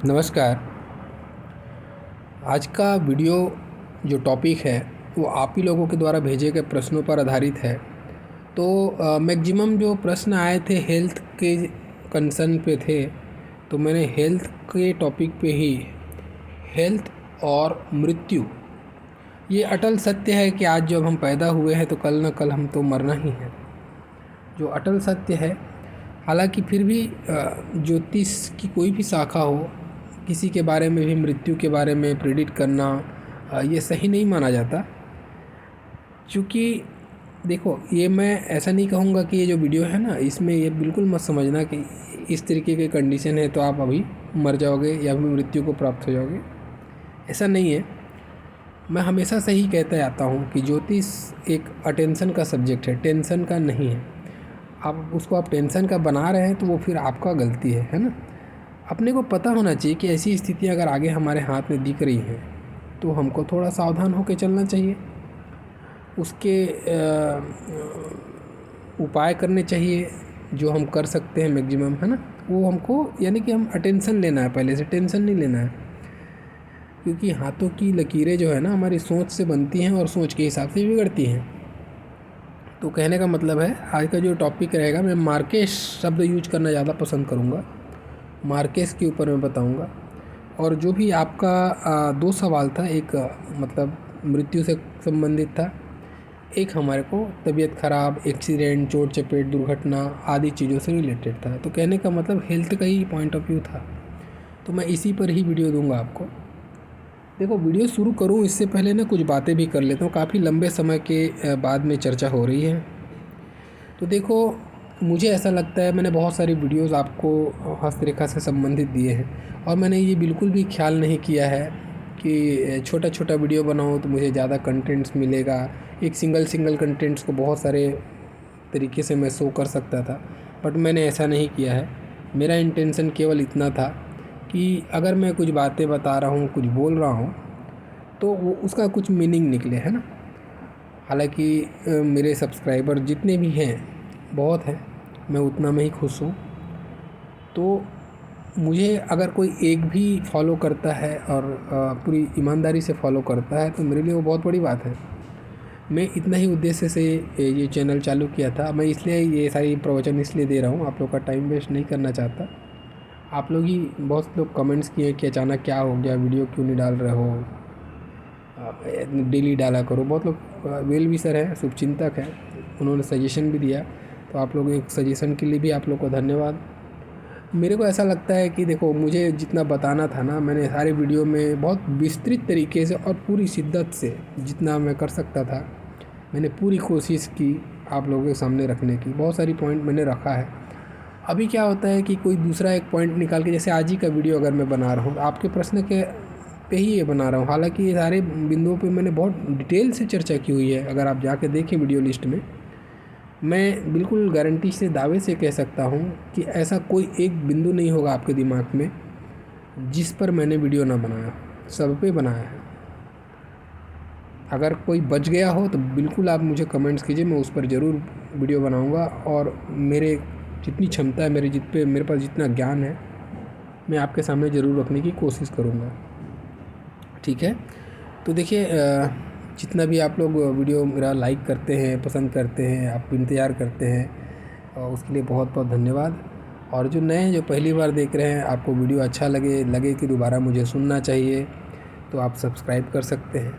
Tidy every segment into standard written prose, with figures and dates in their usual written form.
नमस्कार। आज का वीडियो जो टॉपिक है वो आप ही लोगों के द्वारा भेजे गए प्रश्नों पर आधारित है। तो मैक्सिमम जो प्रश्न आए थे हेल्थ के कंसर्न पे थे, तो मैंने हेल्थ के टॉपिक पे ही हेल्थ और मृत्यु, ये अटल सत्य है कि आज जब हम पैदा हुए हैं तो कल न कल हम तो मरना ही है, जो अटल सत्य है। हालांकि फिर भी ज्योतिष की कोई भी शाखा हो, किसी के बारे में भी मृत्यु के बारे में प्रेडिक्ट करना ये सही नहीं माना जाता। क्योंकि देखो, ये मैं ऐसा नहीं कहूँगा कि ये जो वीडियो है ना, इसमें ये बिल्कुल मत समझना कि इस तरीके के कंडीशन है तो आप अभी मर जाओगे या अभी मृत्यु को प्राप्त हो जाओगे। ऐसा नहीं है। मैं हमेशा से ही कहता आता हूँ कि ज्योतिष एक अटेंशन का सब्जेक्ट है, टेंशन का नहीं है। आप उसको टेंशन का बना रहे हैं तो वो फिर आपका गलती है ना। अपने को पता होना चाहिए कि ऐसी स्थितियाँ अगर आगे हमारे हाथ में दिख रही हैं तो हमको थोड़ा सावधान होकर चलना चाहिए। उसके उपाय करने चाहिए जो हम कर सकते हैं मैक्सिमम, है ना। वो हमको, यानी कि हम अटेंशन लेना है, पहले से टेंशन नहीं लेना है। क्योंकि हाथों की लकीरें जो है ना हमारी सोच से बनती हैं और सोच के हिसाब से बिगड़ती हैं। तो कहने का मतलब है, आज का जो टॉपिक रहेगा, मैं मार्केस शब्द यूज करना ज़्यादा पसंद करूँगा। मार्केस के ऊपर मैं बताऊँगा। और जो भी आपका दो सवाल था, एक मतलब मृत्यु से संबंधित था, एक हमारे को तबीयत ख़राब, एक्सीडेंट, चोट चपेट, दुर्घटना आदि चीज़ों से रिलेटेड था। तो कहने का मतलब हेल्थ का ही पॉइंट ऑफ व्यू था। तो मैं इसी पर ही वीडियो दूंगा आपको। देखो, वीडियो शुरू करूं इससे पहले ना कुछ बातें भी कर लेता हूं। काफ़ी लंबे समय के बाद में चर्चा हो रही है। तो देखो, मुझे ऐसा लगता है, मैंने बहुत सारी वीडियोस आपको हस्तरेखा से संबंधित दिए हैं और मैंने ये बिल्कुल भी ख्याल नहीं किया है कि छोटा छोटा वीडियो बनाऊं तो मुझे ज़्यादा कंटेंट्स मिलेगा। एक सिंगल कंटेंट्स को बहुत सारे तरीके से मैं शो कर सकता था, बट मैंने ऐसा नहीं किया है। मेरा इंटेंशन केवल इतना था कि अगर मैं कुछ बातें बता रहा हूँ, कुछ बोल रहा हूँ, तो वो उसका कुछ मीनिंग निकले, है ना। हालांकि मेरे सब्सक्राइबर जितने भी हैं बहुत हैं, मैं उतना में ही खुश हूँ। तो मुझे अगर कोई एक भी फॉलो करता है और पूरी ईमानदारी से फॉलो करता है तो मेरे लिए वो बहुत बड़ी बात है। मैं इतना ही उद्देश्य से ये चैनल चालू किया था। मैं इसलिए ये सारी प्रवचन इसलिए दे रहा हूँ, आप लोग का टाइम वेस्ट नहीं करना चाहता। आप लोग ही बहुत लोग कमेंट्स किए कि अचानक क्या हो गया, वीडियो क्यों नहीं डाल रहे हो, डेली डाला करो। बहुत लोग वेल विशर है, शुभचिंतक है, उन्होंने सजेशन भी दिया। तो आप लोगों के सजेशन के लिए भी आप लोग को धन्यवाद। मेरे को ऐसा लगता है कि देखो, मुझे जितना बताना था ना, मैंने सारे वीडियो में बहुत विस्तृत तरीके से और पूरी शिद्दत से जितना मैं कर सकता था मैंने पूरी कोशिश की आप लोगों के सामने रखने की। बहुत सारी पॉइंट मैंने रखा है। अभी क्या होता है कि कोई दूसरा एक पॉइंट निकाल के, जैसे आज ही का वीडियो अगर मैं बना रहा हूँ, आपके प्रश्न के पे ही ये बना रहा हूँ। हालांकि ये सारे बिंदुओं पे मैंने बहुत डिटेल से चर्चा की हुई है। अगर आप जाके देखें वीडियो लिस्ट में, मैं बिल्कुल गारंटी से दावे से कह सकता हूँ कि ऐसा कोई एक बिंदु नहीं होगा आपके दिमाग में जिस पर मैंने वीडियो ना बनाया, सब पे बनाया है। अगर कोई बच गया हो तो बिल्कुल आप मुझे कमेंट्स कीजिए, मैं उस पर ज़रूर वीडियो बनाऊँगा। और मेरे जितनी क्षमता है, मेरे पास जितना ज्ञान है, मैं आपके सामने ज़रूर रखने की कोशिश करूँगा। ठीक है। तो देखिए, जितना भी आप लोग वीडियो मेरा लाइक करते हैं, पसंद करते हैं, आप इंतज़ार करते हैं, और उसके लिए बहुत बहुत धन्यवाद। और जो नए हैं, जो पहली बार देख रहे हैं, आपको वीडियो अच्छा लगे कि दोबारा मुझे सुनना चाहिए, तो आप सब्सक्राइब कर सकते हैं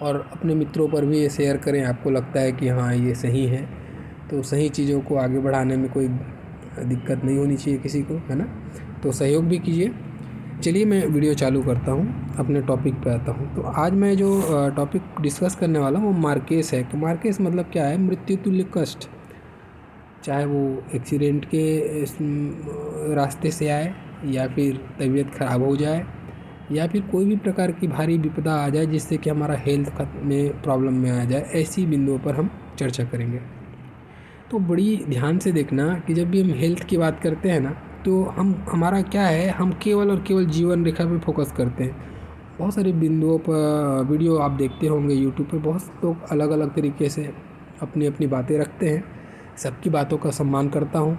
और अपने मित्रों पर भी ये शेयर करें। आपको लगता है कि हाँ ये सही है, तो सही चीज़ों को आगे बढ़ाने में कोई दिक्कत नहीं होनी चाहिए किसी को, है ना। तो सहयोग भी कीजिए। चलिए, मैं वीडियो चालू करता हूँ, अपने टॉपिक पे आता हूँ। तो आज मैं जो टॉपिक डिस्कस करने वाला हूँ वो मार्केस है। कि मार्केस मतलब क्या है? मृत्यु तुल्य कष्ट। चाहे वो एक्सीडेंट के रास्ते से आए, या फिर तबीयत ख़राब हो जाए, या फिर कोई भी प्रकार की भारी विपदा आ जाए जिससे कि हमारा हेल्थ में प्रॉब्लम में आ जाए, ऐसी बिंदुओं पर हम चर्चा करेंगे। तो बड़ी ध्यान से देखना कि जब भी हम हेल्थ की बात करते हैं ना, तो हमारा क्या है, हम केवल और केवल जीवन रेखा पे फोकस करते हैं। बहुत सारे बिंदुओं पर वीडियो आप देखते होंगे यूट्यूब पे, बहुत लोग अलग अलग तरीके से अपनी अपनी बातें रखते हैं। सबकी बातों का सम्मान करता हूँ,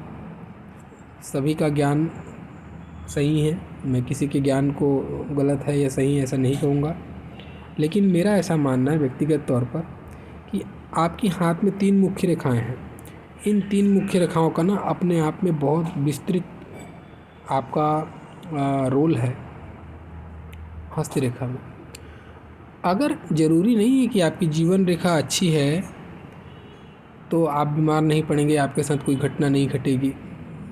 सभी का ज्ञान सही हैं, मैं किसी के ज्ञान को गलत है या सही है ऐसा नहीं कहूँगा, लेकिन मेरा ऐसा मानना है व्यक्तिगत तौर पर कि आपके हाथ में 3 मुख्य रेखाएं हैं। इन 3 मुख्य रेखाओं का ना अपने आप में बहुत विस्तृत आपका रोल है हस्तरेखा में। अगर ज़रूरी नहीं है कि आपकी जीवन रेखा अच्छी है तो आप बीमार नहीं पड़ेंगे, आपके साथ कोई घटना नहीं घटेगी,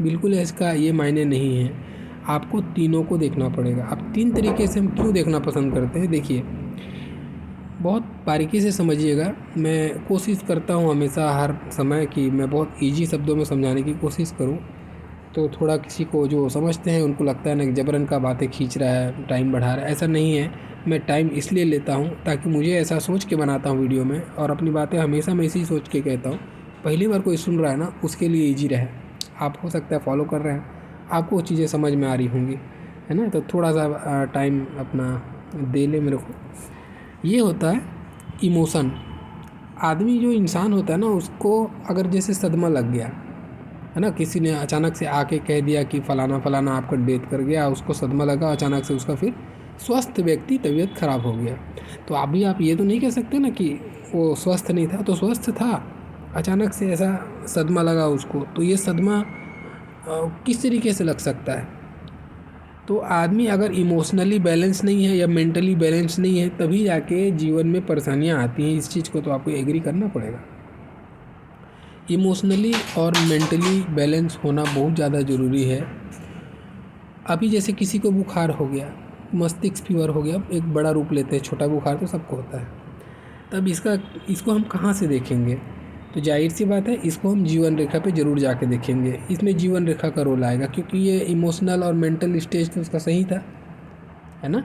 बिल्कुल इसका ये मायने नहीं है। आपको तीनों को देखना पड़ेगा। अब 3 तरीके से हम क्यों देखना पसंद करते हैं, देखिए बहुत बारीकी से समझिएगा। मैं कोशिश करता हूँ हमेशा हर समय कि मैं बहुत ईजी शब्दों में समझाने की कोशिश करूँ, तो थोड़ा किसी को जो समझते हैं उनको लगता है ना कि जबरन का बातें खींच रहा है, टाइम बढ़ा रहा है। ऐसा नहीं है, मैं टाइम इसलिए लेता हूँ ताकि मुझे ऐसा सोच के बनाता हूँ वीडियो में, और अपनी बातें हमेशा मैं इसी सोच के कहता हूँ पहली बार कोई सुन रहा है ना उसके लिए ईजी रहे। आप हो सकता है फॉलो कर रहे हैं, आपको वो चीज़ें समझ में आ रही होंगी, है ना, तो थोड़ा सा टाइम अपना दे ले मेरे को। ये होता है इमोशन। आदमी जो इंसान होता है ना उसको अगर जैसे सदमा लग गया है ना, किसी ने अचानक से आके कह दिया कि फ़लाना फ़लाना आपका डेथ कर गया, उसको सदमा लगा अचानक से, उसका फिर स्वस्थ व्यक्ति तबीयत ख़राब हो गया। तो अभी आप ये तो नहीं कह सकते ना कि वो स्वस्थ नहीं था, तो स्वस्थ था, अचानक से ऐसा सदमा लगा उसको। तो ये सदमा किस तरीके से लग सकता है, तो आदमी अगर इमोशनली बैलेंस नहीं है या मेंटली बैलेंस नहीं है तभी जाके जीवन में परेशानियाँ आती हैं। इस चीज़ को तो आपको एग्री करना पड़ेगा। इमोशनली और मेंटली बैलेंस होना बहुत ज़्यादा ज़रूरी है। अभी जैसे किसी को बुखार हो गया, मस्तिष्क फीवर हो गया, एक बड़ा रूप लेते हैं, छोटा बुखार तो सबको होता है, तब इसको हम कहाँ से देखेंगे, तो जाहिर सी बात है इसको हम जीवन रेखा पे ज़रूर जाके देखेंगे। इसमें जीवन रेखा का रोल आएगा क्योंकि ये इमोशनल और मेंटल स्टेज तो उसका सही था, है ना।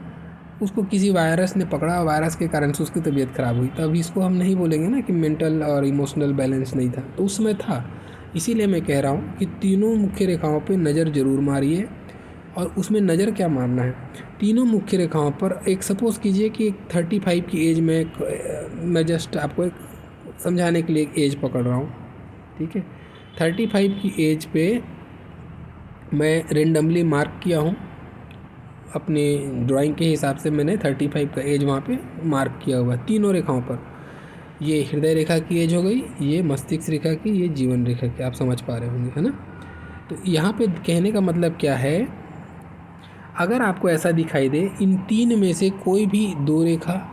उसको किसी वायरस ने पकड़ा, वायरस के कारण से उसकी तबीयत ख़राब हुई, तब इसको हम नहीं बोलेंगे ना कि मेंटल और इमोशनल बैलेंस नहीं था, तो उस समय था। इसीलिए मैं कह रहा हूँ कि तीनों मुख्य रेखाओं पे नज़र ज़रूर मारिए। और उसमें नज़र क्या मारना है, तीनों मुख्य रेखाओं पर एक सपोज़ कीजिए कि 35 की एज में, मैं जस्ट आपको एक समझाने के लिए एक एज पकड़ रहा हूँ, ठीक है। 35 की एज पे मैं रेंडमली मार्क किया हूँ अपनी ड्राइंग के हिसाब से, मैंने 35 का एज वहाँ पे मार्क किया हुआ है तीनों रेखाओं पर। ये हृदय रेखा की एज हो गई, ये मस्तिष्क रेखा की, ये जीवन रेखा की, आप समझ पा रहे होंगे, है ना। तो यहाँ पे कहने का मतलब क्या है, अगर आपको ऐसा दिखाई दे इन 3 में से कोई भी 2 रेखा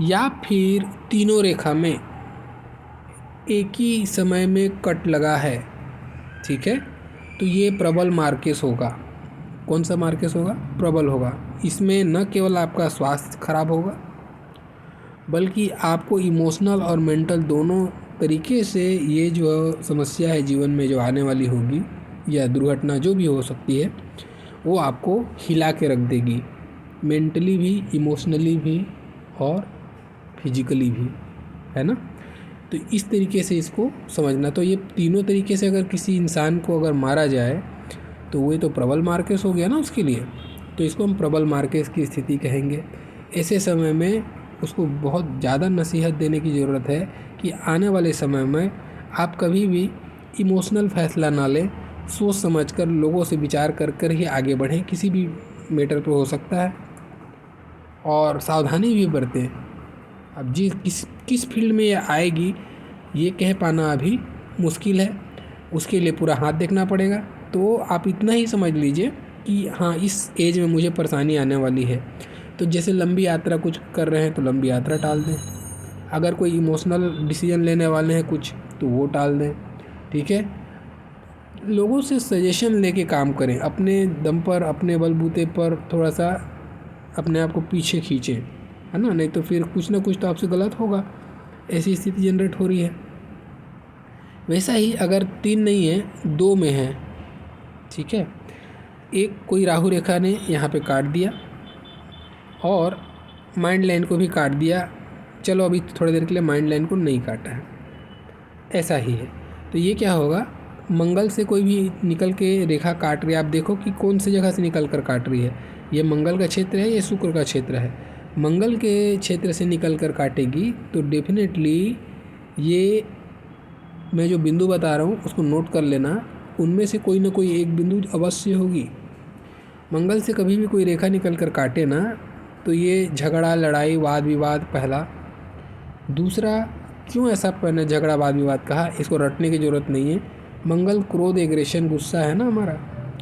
या फिर तीनों रेखा में एक ही समय में कट लगा है, ठीक है, तो ये प्रबल मार्केस होगा। कौन सा मार्केस होगा, प्रबल होगा। इसमें न केवल आपका स्वास्थ्य खराब होगा बल्कि आपको इमोशनल और मेंटल दोनों तरीके से ये जो समस्या है जीवन में जो आने वाली होगी या दुर्घटना जो भी हो सकती है वो आपको हिला के रख देगी, मेंटली भी, इमोशनली भी और फिजिकली भी, है ना। तो इस तरीके से इसको समझना। तो ये तीनों तरीके से अगर किसी इंसान को अगर मारा जाए तो वो तो प्रबल मार्केस हो गया ना उसके लिए, तो इसको हम प्रबल मार्केस की स्थिति कहेंगे। ऐसे समय में उसको बहुत ज़्यादा नसीहत देने की ज़रूरत है कि आने वाले समय में आप कभी भी इमोशनल फैसला ना लें, सोच समझकर लोगों से विचार कर कर ही आगे बढ़ें, किसी भी मैटर पर हो सकता है, और सावधानी भी बरतें। अब किस फील्ड में ये आएगी ये कह पाना अभी मुश्किल है, उसके लिए पूरा हाथ देखना पड़ेगा। तो आप इतना ही समझ लीजिए कि हाँ इस एज में मुझे परेशानी आने वाली है, तो जैसे लंबी यात्रा कुछ कर रहे हैं तो लंबी यात्रा टाल दें, अगर कोई इमोशनल डिसीजन लेने वाले हैं कुछ तो वो टाल दें, ठीक है। लोगों से सजेशन लेके काम करें, अपने दम पर, अपने बलबूते पर थोड़ा सा अपने आप को पीछे खींचें, है ना, नहीं तो फिर कुछ ना कुछ तो आपसे गलत होगा, ऐसी स्थिति जनरेट हो रही है। वैसा ही अगर 3 नहीं है 2 में है, ठीक है, एक कोई राहु रेखा ने यहाँ पे काट दिया और माइंड लाइन को भी काट दिया, चलो अभी थोड़ी देर के लिए माइंड लाइन को नहीं काटा है, ऐसा ही है। तो ये क्या होगा, मंगल से कोई भी निकल के रेखा काट रही है, आप देखो कि कौन सी जगह से निकल कर काट रही है, ये मंगल का क्षेत्र है, ये शुक्र का क्षेत्र है। मंगल के क्षेत्र से निकल कर काटेगी तो डेफिनेटली ये मैं जो बिंदु बता रहा हूँ उसको नोट कर लेना उनमें से कोई ना कोई एक बिंदु अवश्य होगी। मंगल से कभी भी कोई रेखा निकल कर काटे ना तो ये झगड़ा, लड़ाई, वाद विवाद पहला। दूसरा, क्यों ऐसा मैंने झगड़ा, वाद विवाद कहा, इसको रटने की ज़रूरत नहीं है। मंगल क्रोध, एग्रेशन, गुस्सा है ना हमारा,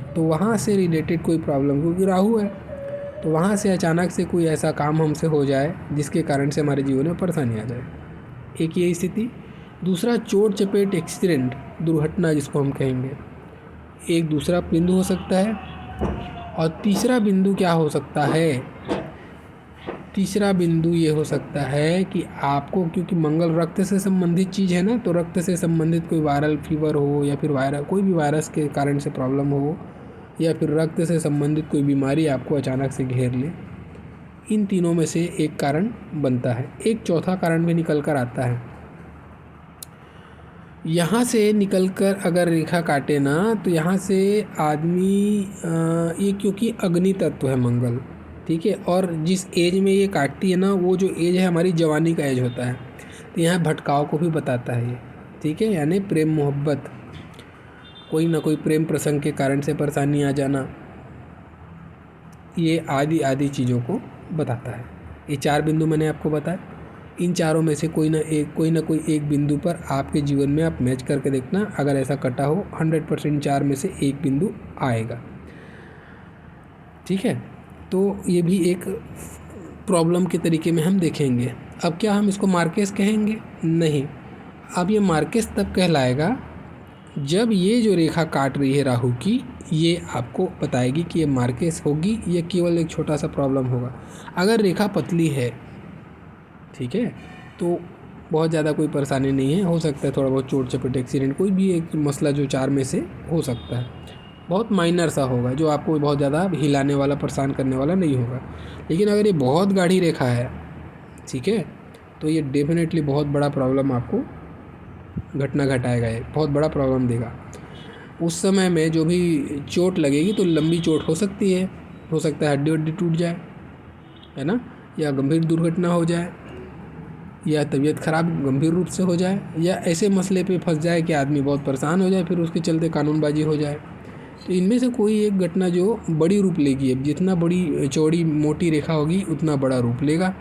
तो वहाँ से रिलेटेड कोई प्रॉब्लम, क्योंकि राहु है, तो वहाँ से अचानक से कोई ऐसा काम हमसे हो जाए जिसके कारण से हमारे जीवन में परेशानी आ जाए, एक ये स्थिति। दूसरा, चोट चपेट, एक्सीडेंट, दुर्घटना जिसको हम कहेंगे, एक दूसरा बिंदु हो सकता है। और तीसरा बिंदु क्या हो सकता है, तीसरा बिंदु ये हो सकता है कि आपको, क्योंकि मंगल रक्त से संबंधित चीज़ है ना, तो रक्त से संबंधित कोई वायरल फीवर हो या फिर कोई भी वायरस के कारण से प्रॉब्लम हो, या फिर रक्त से संबंधित कोई बीमारी आपको अचानक से घेर ले, इन तीनों में से एक कारण बनता है। एक चौथा कारण भी निकल कर आता है। यहाँ से निकलकर अगर रेखा काटे ना तो यहाँ से आदमी ये, क्योंकि अग्नि तत्व है मंगल, ठीक है, और जिस एज में ये काटती है ना, वो जो एज है हमारी जवानी का एज होता है, तो यहाँ भटकाव को भी बताता है ये, ठीक है, यानी प्रेम मोहब्बत, कोई ना कोई प्रेम प्रसंग के कारण से परेशानी आ जाना, ये आदि आदि चीज़ों को बताता है। ये 4 बिंदु मैंने आपको बताया, इन चारों में से कोई ना कोई एक बिंदु पर आपके जीवन में आप मैच करके देखना, अगर ऐसा कटा हो 100% 4 में से एक बिंदु आएगा, ठीक है। तो ये भी एक प्रॉब्लम के तरीके में हम देखेंगे। अब क्या हम इसको मार्केस कहेंगे? नहीं, अब ये मार्केस तब कहलाएगा जब ये जो रेखा काट रही है राहु की, ये आपको बताएगी कि ये मार्केस होगी या केवल एक छोटा सा प्रॉब्लम होगा। अगर रेखा पतली है, ठीक है, तो बहुत ज़्यादा कोई परेशानी नहीं है, हो सकता है थोड़ा बहुत चोट चपेट, एक्सीडेंट, कोई भी एक मसला जो 4 में से हो सकता है, बहुत माइनर सा होगा, जो आपको बहुत ज़्यादा हिलाने वाला, परेशान करने वाला नहीं होगा। लेकिन अगर ये बहुत गाढ़ी रेखा है, ठीक है, तो ये डेफिनेटली बहुत बड़ा प्रॉब्लम आपको घटना घटाएगा, ये बहुत बड़ा प्रॉब्लम देगा। उस समय में जो भी चोट लगेगी तो लंबी चोट हो सकती है, हो सकता है हड्डी वड्डी टूट जाए, है ना, या गंभीर दुर्घटना हो जाए, या तबीयत ख़राब गंभीर रूप से हो जाए, या ऐसे मसले पे फंस जाए कि आदमी बहुत परेशान हो जाए, फिर उसके चलते कानूनबाजी हो जाए। तो इनमें से कोई एक घटना जो बड़ी रूप लेगी, अब जितना बड़ी चौड़ी मोटी रेखा होगी उतना बड़ा रूप लेगा,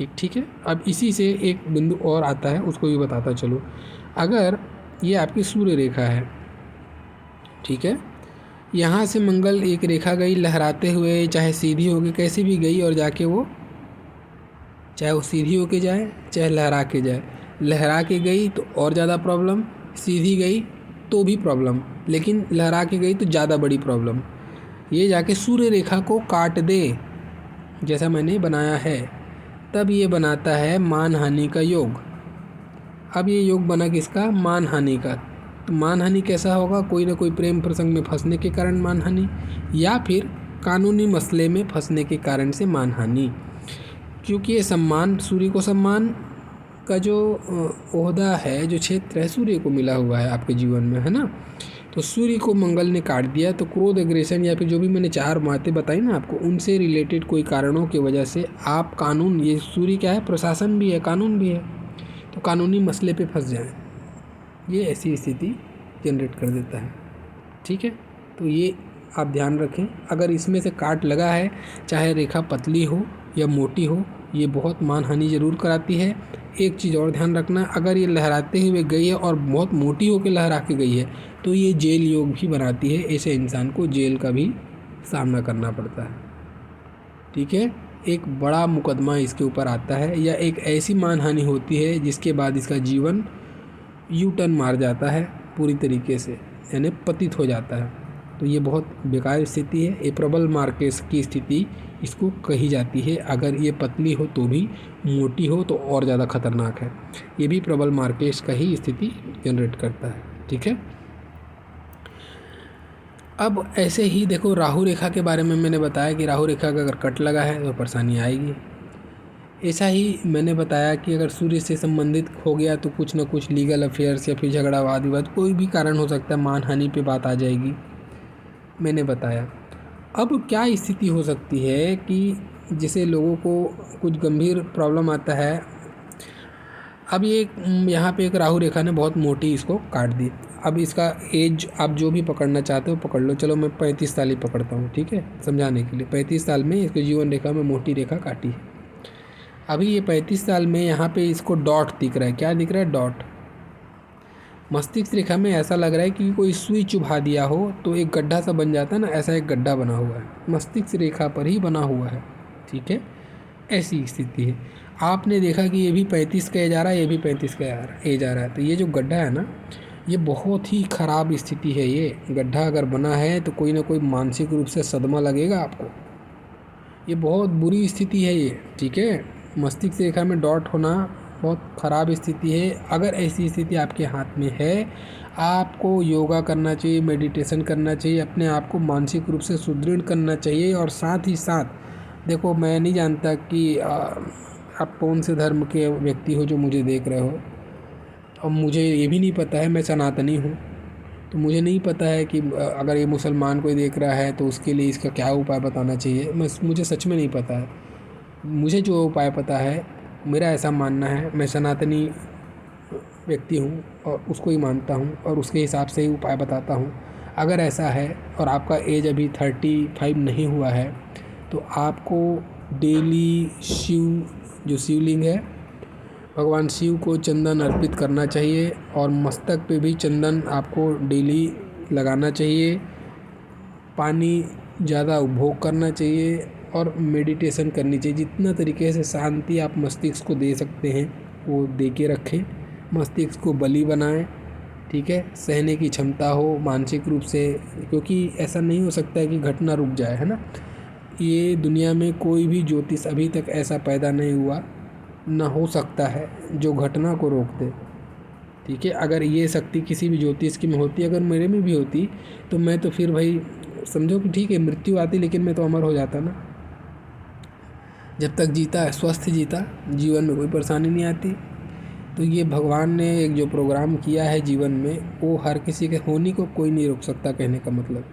एक, ठीक है। अब इसी से एक बिंदु और आता है, उसको भी बताता चलो। अगर ये आपकी सूर्य रेखा है, ठीक है, यहाँ से मंगल एक रेखा गई लहराते हुए, चाहे सीधी होके कैसे भी गई, और जाके वो, चाहे वो सीधी होके जाए चाहे लहरा के जाए, लहरा के गई तो और ज़्यादा प्रॉब्लम, सीधी गई तो भी प्रॉब्लम, लेकिन लहरा के गई तो ज़्यादा बड़ी प्रॉब्लम। ये जाके सूर्य रेखा को काट दे, जैसा मैंने बनाया है, तब ये बनाता है मान हानि का योग। अब ये योग बना किसका? मान हानि का। तो मान हानि कैसा होगा? कोई ना कोई प्रेम प्रसंग में फंसने के कारण मान हानि, या फिर कानूनी मसले में फंसने के कारण से मान हानि, क्योंकि ये सम्मान, सूर्य को सम्मान का जो ओहदा है, जो क्षेत्र है, सूर्य को मिला हुआ है आपके जीवन में, है ना। तो सूर्य को मंगल ने काट दिया, तो क्रोध, एग्रेशन, या फिर जो भी मैंने 4 बातें बताई ना आपको, उनसे रिलेटेड कोई कारणों की वजह से आप कानून, ये सूर्य क्या है? प्रशासन भी है, कानून भी है, तो कानूनी मसले पे फंस जाएं, ये ऐसी स्थिति जनरेट कर देता है, ठीक है। तो ये आप ध्यान रखें, अगर इसमें से काट लगा है, चाहे रेखा पतली हो या मोटी हो, ये बहुत मान हानि ज़रूर कराती है। एक चीज़ और ध्यान रखना, अगर ये लहराते हुए गई है और बहुत मोटी होकर लहरा के गई है, तो ये जेल योग भी बनाती है, ऐसे इंसान को जेल का भी सामना करना पड़ता है, ठीक है। एक बड़ा मुकदमा इसके ऊपर आता है, या एक ऐसी मान हानि होती है जिसके बाद इसका जीवन यू टर्न मार जाता है पूरी तरीके से, यानी पतित हो जाता है। तो ये बहुत बेकार स्थिति है, ये प्रबल मार्केस की स्थिति इसको कही जाती है। अगर ये पतली हो तो भी, मोटी हो तो और ज़्यादा खतरनाक है, ये भी प्रबल मार्केस का ही स्थिति जनरेट करता है, ठीक है। अब ऐसे ही देखो, राहु रेखा के बारे में मैंने बताया कि राहु रेखा का अगर कट लगा है तो परेशानी आएगी। ऐसा ही मैंने बताया कि अगर सूर्य से संबंधित हो गया तो कुछ ना कुछ लीगल अफेयर्स या फिर झगड़ा, वाद विवाद, कोई भी कारण हो सकता है, मान हानि पे बात आ जाएगी, मैंने बताया। अब क्या स्थिति हो सकती है कि जिसे लोगों को कुछ गंभीर प्रॉब्लम आता है। अब ये यहाँ पे एक राहु रेखा ने बहुत मोटी इसको काट दी। अब इसका एज आप जो भी पकड़ना चाहते हो पकड़ लो। चलो मैं 35 साल ही पकड़ता हूँ, ठीक है, समझाने के लिए। 35 साल में इसको जीवन रेखा में मोटी रेखा काटी है। अभी ये 35 साल में यहाँ पे इसको डॉट दिख रहा है। क्या दिख रहा है? डॉट। मस्तिष्क रेखा में ऐसा लग रहा है कि कोई सुई चुभा दिया हो तो एक गड्ढा सा बन जाता है ना, ऐसा एक गड्ढा बना हुआ है, मस्तिष्क रेखा पर ही बना हुआ है, ठीक है, ऐसी स्थिति है। आपने देखा कि ये भी 35 का एज आ रहा है, ये भी 35 का एज आ रहा है, तो ये जो गड्ढा है ना, ये बहुत ही ख़राब स्थिति है। ये गड्ढा अगर बना है तो कोई ना कोई मानसिक रूप से सदमा लगेगा आपको। ये बहुत बुरी स्थिति है ये, ठीक है। मस्तिष्क रेखा में डॉट होना बहुत ख़राब स्थिति है। अगर ऐसी स्थिति आपके हाथ में है, आपको योगा करना चाहिए, मेडिटेशन करना चाहिए, अपने आप को मानसिक रूप से सुदृढ़ करना चाहिए। और साथ ही साथ देखो, मैं नहीं जानता कि आप कौन से धर्म के व्यक्ति हो जो मुझे देख रहे हो, और मुझे ये भी नहीं पता है, मैं सनातनी हूँ, तो मुझे नहीं पता है कि अगर ये मुसलमान कोई देख रहा है तो उसके लिए इसका क्या उपाय बताना चाहिए। मुझे सच में नहीं पता है। मुझे जो उपाय पता है, मेरा ऐसा मानना है, मैं सनातनी व्यक्ति हूँ और उसको ही मानता हूँ और उसके हिसाब से ही उपाय बताता हूँ। अगर ऐसा है और आपका एज अभी 35 नहीं हुआ है, तो आपको डेली जो शिवलिंग है, भगवान शिव को चंदन अर्पित करना चाहिए और मस्तक पे भी चंदन आपको डेली लगाना चाहिए। पानी ज़्यादा उपभोग करना चाहिए और मेडिटेशन करनी चाहिए। जितना तरीके से शांति आप मस्तिष्क को दे सकते हैं वो दे के रखें। मस्तिष्क को बलि बनाएं, ठीक है, सहने की क्षमता हो मानसिक रूप से, क्योंकि ऐसा नहीं हो सकता है कि घटना रुक जाए, है ना। ये दुनिया में कोई भी ज्योतिष अभी तक ऐसा पैदा नहीं हुआ, ना हो सकता है, जो घटना को रोक दे, ठीक है। अगर ये शक्ति किसी भी ज्योतिष की में होती, अगर मेरे में भी होती, तो मैं तो फिर भाई समझो कि ठीक है, मृत्यु आती लेकिन मैं तो अमर हो जाता ना। जब तक जीता, स्वस्थ जीता, जीवन में कोई परेशानी नहीं आती। तो ये भगवान ने एक जो प्रोग्राम किया है जीवन में, वो हर किसी के होने को कोई नहीं रोक सकता। कहने का मतलब,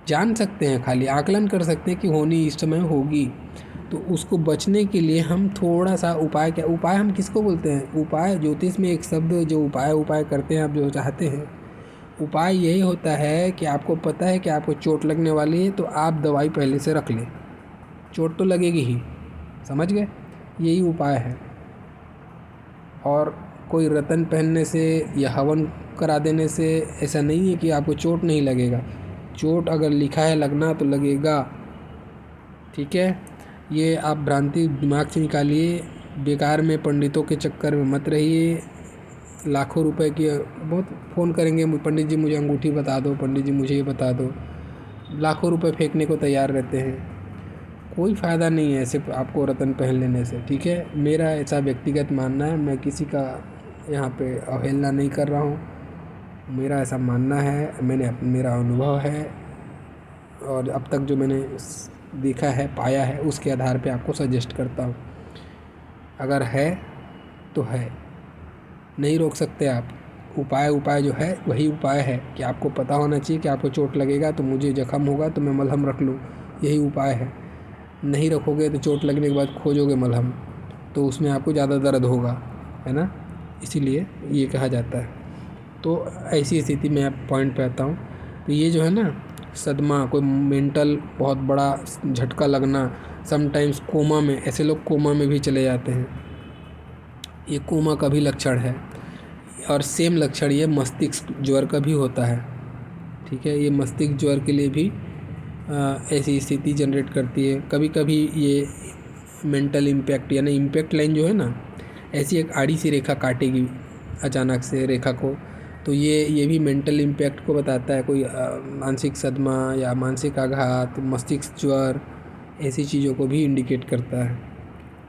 जान सकते हैं, खाली आकलन कर सकते हैं कि होनी इस समय होगी। तो उसको बचने के लिए हम थोड़ा सा उपाय, क्या उपाय हम किसको बोलते हैं? उपाय, ज्योतिष में एक शब्द जो उपाय करते हैं, आप जो चाहते हैं, उपाय यही होता है कि आपको पता है कि आपको चोट लगने वाली है, तो आप दवाई पहले से रख लें, चोट तो लगेगी ही, समझ गए, यही उपाय है। और कोई रतन पहनने से या हवन करा देने से ऐसा नहीं है कि आपको चोट नहीं लगेगा। चोट अगर लिखा है लगना तो लगेगा, ठीक है। ये आप भ्रांति दिमाग से निकालिए, बेकार में पंडितों के चक्कर में मत रहिए। लाखों रुपए की बहुत फ़ोन करेंगे, पंडित जी मुझे अंगूठी बता दो, पंडित जी मुझे ये बता दो, लाखों रुपए फेंकने को तैयार रहते हैं। कोई फ़ायदा नहीं है ऐसे आपको रतन पहन लेने से, ठीक है। मेरा ऐसा व्यक्तिगत मानना है, मैं किसी का यहाँ पे अवहेलना नहीं कर रहा हूँ, मेरा ऐसा मानना है, मेरा अनुभव है, और अब तक जो मैंने देखा है, पाया है, उसके आधार पे आपको सजेस्ट करता हूँ। अगर है तो है, नहीं रोक सकते आप। उपाय जो है वही उपाय है कि आपको पता होना चाहिए कि आपको चोट लगेगा तो मुझे जख्म होगा तो मैं मलहम रख लूँ, यही उपाय है। नहीं रखोगे तो चोट लगने के बाद खोजोगे मलहम, तो उसमें आपको ज़्यादा दर्द होगा, है ना, इसीलिए ये कहा जाता है। तो ऐसी स्थिति में आप पॉइंट पे आता हूँ। तो ये जो है ना, सदमा, कोई मेंटल बहुत बड़ा झटका लगना, समटाइम्स कोमा में, ऐसे लोग कोमा में भी चले जाते हैं, ये कोमा का भी लक्षण है। और सेम लक्षण ये मस्तिष्क ज्वर का भी होता है, ठीक है। ये मस्तिष्क ज्वर के लिए भी ऐसी स्थिति जनरेट करती है। कभी कभी ये मेंटल इम्पैक्ट, यानी इम्पैक्ट लाइन जो है ना, ऐसी एक आड़ी सी रेखा काटेगी अचानक से रेखा को, तो ये भी मेंटल इम्पैक्ट को बताता है। कोई मानसिक सदमा या मानसिक आघात, मस्तिष्क ज्वर, ऐसी चीज़ों को भी इंडिकेट करता है,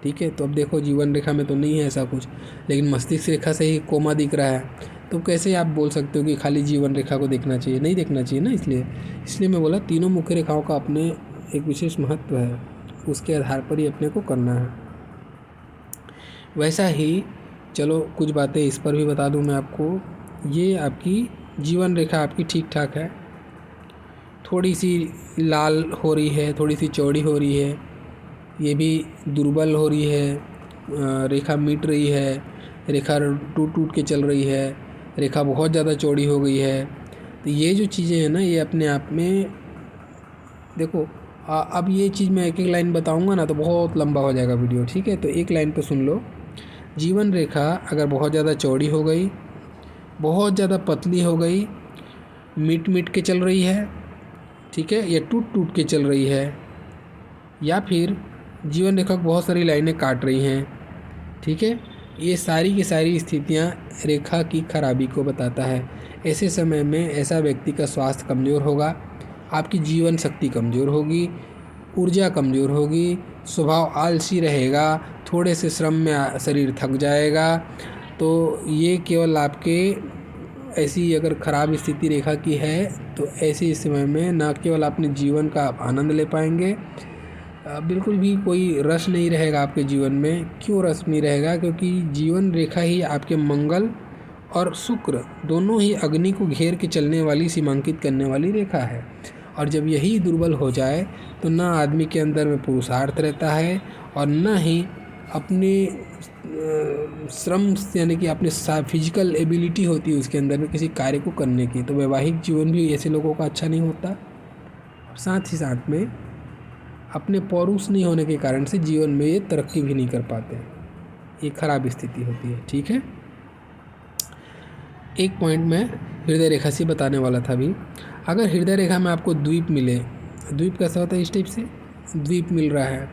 ठीक है। तो अब देखो, जीवन रेखा में तो नहीं है ऐसा कुछ, लेकिन मस्तिष्क रेखा से ही कोमा दिख रहा है, तो कैसे आप बोल सकते हो कि खाली जीवन रेखा को देखना चाहिए? नहीं देखना चाहिए ना। इसलिए मैं बोला, तीनों मुख्य रेखाओं का अपने एक विशेष महत्व है, उसके आधार पर ही अपने को करना है। वैसा ही चलो कुछ बातें इस पर भी बता दूं मैं आपको। ये आपकी जीवन रेखा आपकी ठीक ठाक है, थोड़ी सी लाल हो रही है, थोड़ी सी चौड़ी हो रही है, ये भी दुर्बल हो रही है, रेखा मिट रही है, रेखा टूट टूट के चल रही है, रेखा बहुत ज़्यादा चौड़ी हो गई है। तो ये जो चीज़ें हैं ना, ये अपने आप में देखो अब ये चीज़ मैं एक एक लाइन बताऊंगा ना तो बहुत लंबा हो जाएगा वीडियो, ठीक है। तो एक लाइन पे सुन लो। जीवन रेखा अगर बहुत ज़्यादा चौड़ी हो गई, बहुत ज़्यादा पतली हो गई, मिट मिट के चल रही है, ठीक है, या टूट टूट के चल रही है, या फिर जीवन रेखा को बहुत सारी लाइनें काट रही हैं, ठीक है, ये सारी की सारी स्थितियाँ रेखा की खराबी को बताता है। ऐसे समय में ऐसा व्यक्ति का स्वास्थ्य कमज़ोर होगा, आपकी जीवन शक्ति कमज़ोर होगी, ऊर्जा कमज़ोर होगी, स्वभाव आलसी रहेगा, थोड़े से श्रम में शरीर थक जाएगा। तो ये केवल आपके ऐसी अगर ख़राब स्थिति रेखा की है तो ऐसे समय में न केवल अपने जीवन का आप आनंद ले पाएंगे, बिल्कुल भी कोई रस नहीं रहेगा आपके जीवन में। क्यों रस नहीं रहेगा? क्योंकि जीवन रेखा ही आपके मंगल और शुक्र दोनों ही अग्नि को घेर के चलने वाली, सीमांकित करने वाली रेखा है। और जब यही दुर्बल हो जाए तो ना आदमी के अंदर में पुरुषार्थ रहता है और न ही अपने श्रम यानी कि अपने फिजिकल एबिलिटी होती है उसके अंदर में किसी कार्य को करने की। तो वैवाहिक जीवन भी ऐसे लोगों का अच्छा नहीं होता। साथ ही साथ में अपने पौरुष नहीं होने के कारण से जीवन में ये तरक्की भी नहीं कर पाते, ये खराब स्थिति होती है, ठीक है। एक पॉइंट मैं हृदय रेखा से बताने वाला था अभी। अगर हृदय रेखा में आपको द्वीप मिले, द्वीप कैसा होता है, इस टाइप से द्वीप मिल रहा है,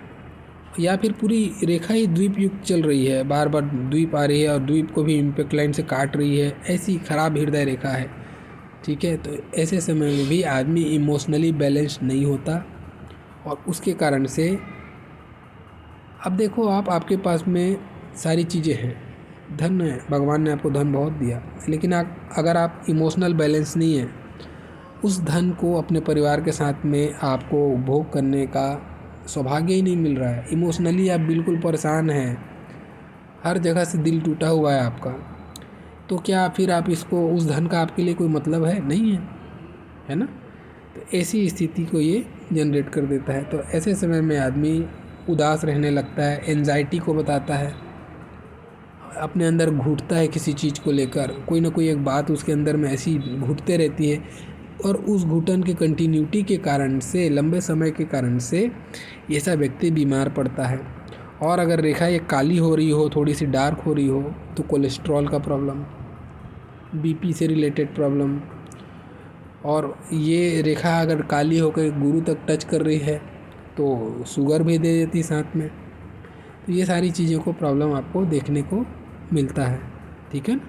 या फिर पूरी रेखा ही द्वीप युक्त चल रही है, बार बार द्वीप आ रही है और द्वीप को भी इम्पैक्ट लाइन से काट रही है, ऐसी खराब हृदय रेखा है, ठीक है। तो ऐसे समय में भी आदमी इमोशनली बैलेंस नहीं होता और उसके कारण से अब देखो आपके पास में सारी चीज़ें हैं, धन है, भगवान ने आपको धन बहुत दिया, लेकिन अगर आप इमोशनल बैलेंस नहीं है, उस धन को अपने परिवार के साथ में आपको उपभोग करने का सौभाग्य ही नहीं मिल रहा है, इमोशनली आप बिल्कुल परेशान हैं, हर जगह से दिल टूटा हुआ है आपका, तो क्या फिर आप इसको, उस धन का आपके लिए कोई मतलब है? नहीं है, है ना। तो ऐसी स्थिति को ये जनरेट कर देता है। तो ऐसे समय में आदमी उदास रहने लगता है, एंजाइटी को बताता है, अपने अंदर घुटता है किसी चीज़ को लेकर, कोई ना कोई एक बात उसके अंदर में ऐसी घुटते रहती है और उस घुटन के कंटिन्यूटी के कारण से, लंबे समय के कारण से ऐसा व्यक्ति बीमार पड़ता है। और अगर रेखा ये काली हो रही हो, थोड़ी सी डार्क हो रही हो, तो कोलेस्ट्रॉल का प्रॉब्लम, बीपी से रिलेटेड प्रॉब्लम, और ये रेखा अगर काली होकर गुरु तक टच कर रही है तो शुगर भी दे देती साथ में। तो ये सारी चीज़ों को प्रॉब्लम आपको देखने को मिलता है, ठीक है।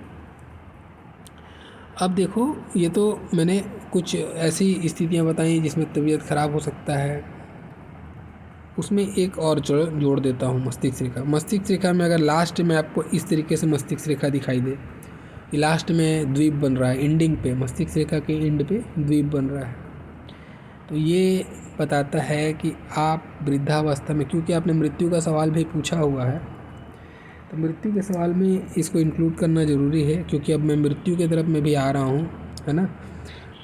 अब देखो, ये तो मैंने कुछ ऐसी स्थितियाँ बताई जिसमें तबीयत ख़राब हो सकता है, उसमें एक और जोड़ देता हूँ, मस्तिष्क रेखा। मस्तिष्क रेखा में अगर लास्ट में आपको इस तरीके से मस्तिष्क रेखा दिखाई दे कि लास्ट में द्वीप बन रहा है, एंडिंग पे, मस्तिष्क रेखा के एंड पे द्वीप बन रहा है, तो ये बताता है कि आप वृद्धावस्था में, क्योंकि आपने मृत्यु का सवाल भी पूछा हुआ है, तो मृत्यु के सवाल में इसको इंक्लूड करना ज़रूरी है, क्योंकि अब मैं मृत्यु की तरफ में भी आ रहा हूँ, है ना।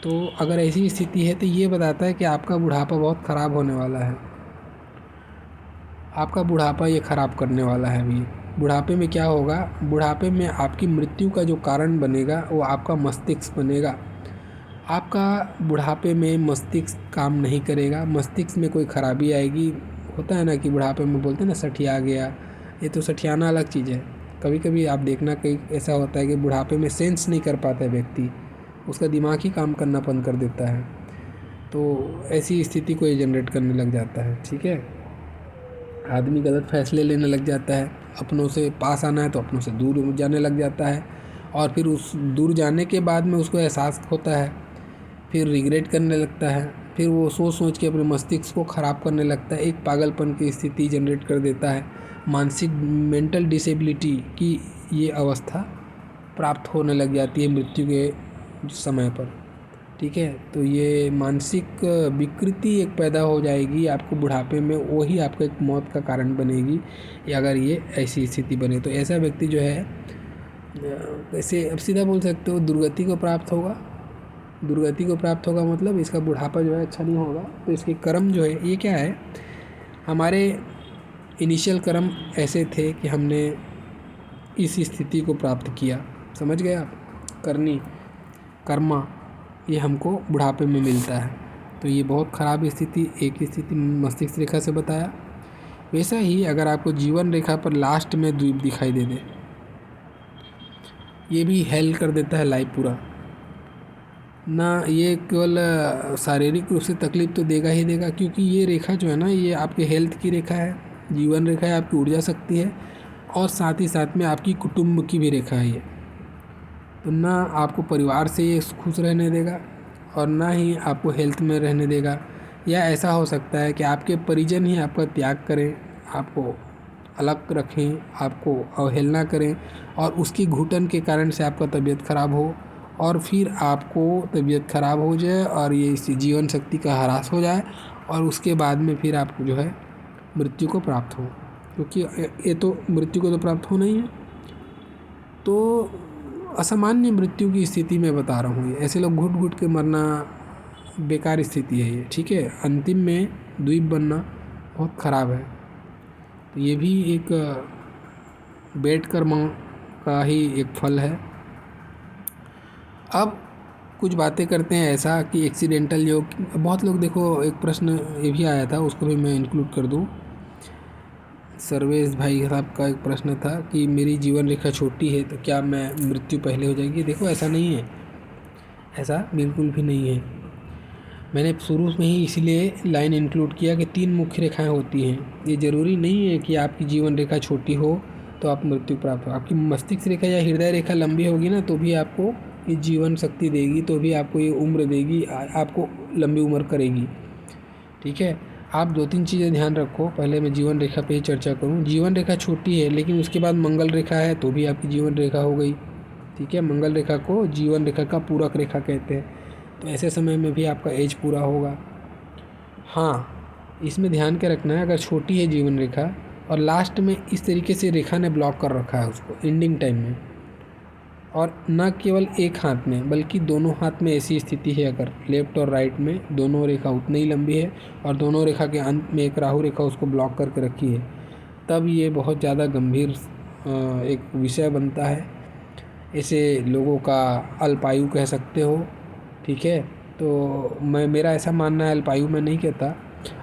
तो अगर ऐसी स्थिति है तो ये बताता है कि आपका बुढ़ापा बहुत ख़राब होने वाला है, आपका बुढ़ापा ये ख़राब करने वाला है अभी। बुढ़ापे में क्या होगा, बुढ़ापे में आपकी मृत्यु का जो कारण बनेगा वो आपका मस्तिष्क बनेगा। आपका बुढ़ापे में मस्तिष्क काम नहीं करेगा, मस्तिष्क में कोई ख़राबी आएगी। होता है ना कि बुढ़ापे में बोलते हैं ना सठिया गया, ये तो सठियाना अलग चीज़ है। कभी कभी आप देखना कहीं ऐसा होता है कि बुढ़ापे में सेंस नहीं कर पाता है व्यक्ति, उसका दिमाग ही काम करना बंद कर देता है, तो ऐसी स्थिति को ये जनरेट करने लग जाता है, ठीक है। आदमी गलत फैसले लेने लग जाता है, अपनों से पास आना है तो अपनों से दूर जाने लग जाता है, और फिर उस दूर जाने के बाद में उसको एहसास होता है, फिर रिग्रेट करने लगता है, फिर वो सोच सोच के अपने मस्तिष्क को ख़राब करने लगता है, एक पागलपन की स्थिति जनरेट कर देता है, मानसिक मेंटल डिसेबिलिटी की ये अवस्था प्राप्त होने लग जाती है मृत्यु के समय पर, ठीक है। तो ये मानसिक विकृति एक पैदा हो जाएगी आपको बुढ़ापे में, वही आपको एक मौत का कारण बनेगी अगर ये ऐसी स्थिति बने। तो ऐसा व्यक्ति जो है, ऐसे अब सीधा बोल सकते हो, दुर्गति को प्राप्त होगा। दुर्गति को प्राप्त होगा मतलब इसका बुढ़ापा जो है अच्छा नहीं होगा। तो इसके कर्म जो है, ये क्या है, हमारे इनिशियल कर्म ऐसे थे कि हमने इस स्थिति को प्राप्त किया, समझ गए आप। करनी, कर्मा, ये हमको बुढ़ापे में मिलता है। तो ये बहुत ख़राब स्थिति, एक स्थिति मस्तिष्क रेखा से बताया। वैसा ही अगर आपको जीवन रेखा पर लास्ट में द्वीप दिखाई दे दे, ये भी हेल कर देता है लाइफ पूरा ना। ये केवल शारीरिक रूप से तकलीफ तो देगा ही देगा, क्योंकि ये रेखा जो है ना, ये आपके हेल्थ की रेखा है, जीवन रेखा है, आपकी ऊर्जा शक्ति है, और साथ ही साथ में आपकी कुटुंब की भी रेखा है ये। तो ना आपको परिवार से ये खुश रहने देगा और ना ही आपको हेल्थ में रहने देगा, या ऐसा हो सकता है कि आपके परिजन ही आपका त्याग करें, आपको अलग रखें, आपको अवहेलना करें, और उसकी घुटन के कारण से आपका तबीयत ख़राब हो, और फिर आपको तबीयत ख़राब हो जाए और ये इस जीवन शक्ति का ह्रास हो जाए, और उसके बाद में फिर आपको जो है मृत्यु को प्राप्त हो, क्योंकि ये तो मृत्यु को तो प्राप्त होना ही है। तो असामान्य मृत्यु की स्थिति में बता रहा हूँ, ये ऐसे लोग घुट घुट के मरना बेकार स्थिति है ये, ठीक है। अंतिम में द्वीप बनना बहुत ख़राब है। तो ये भी एक बेड कर्म का ही एक फल है। अब कुछ बातें करते हैं ऐसा कि एक्सीडेंटल योग, बहुत लोग, देखो एक प्रश्न ये भी आया था, उसको भी मैं इंक्लूड कर दूं। सर्वेश भाई साहब का एक प्रश्न था कि मेरी जीवन रेखा छोटी है तो क्या मैं मृत्यु पहले हो जाएगी। देखो ऐसा नहीं है, ऐसा बिल्कुल भी नहीं है। मैंने शुरू में ही इसलिए लाइन इंक्लूड किया कि 3 मुख्य रेखाएं होती हैं। ये ज़रूरी नहीं है कि आपकी जीवन रेखा छोटी हो तो आप मृत्यु प्राप्त हो। आपकी मस्तिष्क रेखा या हृदय रेखा लंबी होगी ना, तो भी आपको ये जीवन शक्ति देगी, तो भी आपको ये उम्र देगी, आपको लंबी उम्र करेगी, ठीक है। आप 2-3 चीज़ें ध्यान रखो। पहले मैं जीवन रेखा पे ही चर्चा करूँ। जीवन रेखा छोटी है, लेकिन उसके बाद मंगल रेखा है, तो भी आपकी जीवन रेखा हो गई, ठीक है। मंगल रेखा को जीवन रेखा का पूरक रेखा कहते हैं। तो ऐसे समय में भी आपका एज पूरा होगा। हाँ, इसमें ध्यान के रखना है, अगर छोटी है जीवन रेखा और लास्ट में इस तरीके से रेखा ने ब्लॉक कर रखा है उसको एंडिंग टाइम में, और न केवल एक हाथ में बल्कि दोनों हाथ में ऐसी स्थिति है, अगर लेफ्ट और राइट में दोनों रेखा उतनी ही लंबी है और दोनों रेखा के अंत में एक राहु रेखा उसको ब्लॉक करके रखी है, तब ये बहुत ज़्यादा गंभीर एक विषय बनता है। ऐसे लोगों का अल्पायु कह सकते हो, ठीक है। तो मेरा ऐसा मानना है, अल्पायु मैं नहीं कहता,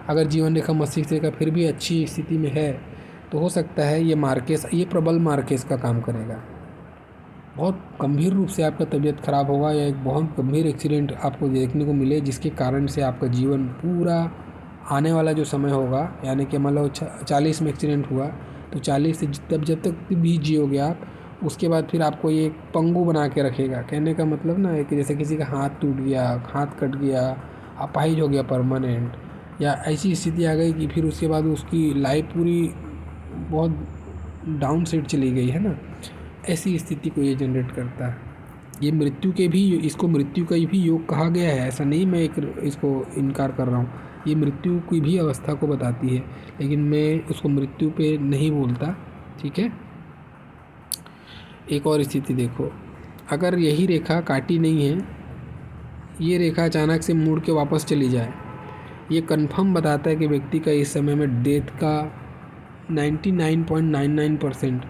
अगर जीवन रेखा मस्तिष्क रेखा फिर भी अच्छी स्थिति में है तो हो सकता है ये मार्केस, ये प्रबल मार्केस का काम करेगा। बहुत गंभीर रूप से आपका तबीयत ख़राब होगा या एक बहुत गंभीर एक्सीडेंट आपको देखने को मिले, जिसके कारण से आपका जीवन पूरा आने वाला जो समय होगा, यानी कि मान लो 40 में एक्सीडेंट हुआ तो 40 से जब तक भी जियोगे आप, उसके बाद फिर आपको ये पंगु बना के रखेगा। कहने का मतलब ना है कि जैसे किसी का हाथ टूट गया, हाथ कट गया, अपाहिज हो गया परमानेंट, या ऐसी स्थिति आ गई कि फिर उसके बाद उसकी लाइफ पूरी बहुत डाउन साइड चली गई है ना, ऐसी स्थिति को ये जनरेट करता है। ये मृत्यु के भी, इसको मृत्यु का भी योग कहा गया है, ऐसा नहीं मैं इसको इनकार कर रहा हूँ, ये मृत्यु की भी अवस्था को बताती है, लेकिन मैं उसको मृत्यु पे नहीं बोलता, ठीक है। एक और स्थिति देखो, अगर यही रेखा काटी नहीं है, ये रेखा अचानक से मुड़ के वापस चली जाए, ये कंफर्म बताता है कि व्यक्ति का इस समय में डेथ का 99.99%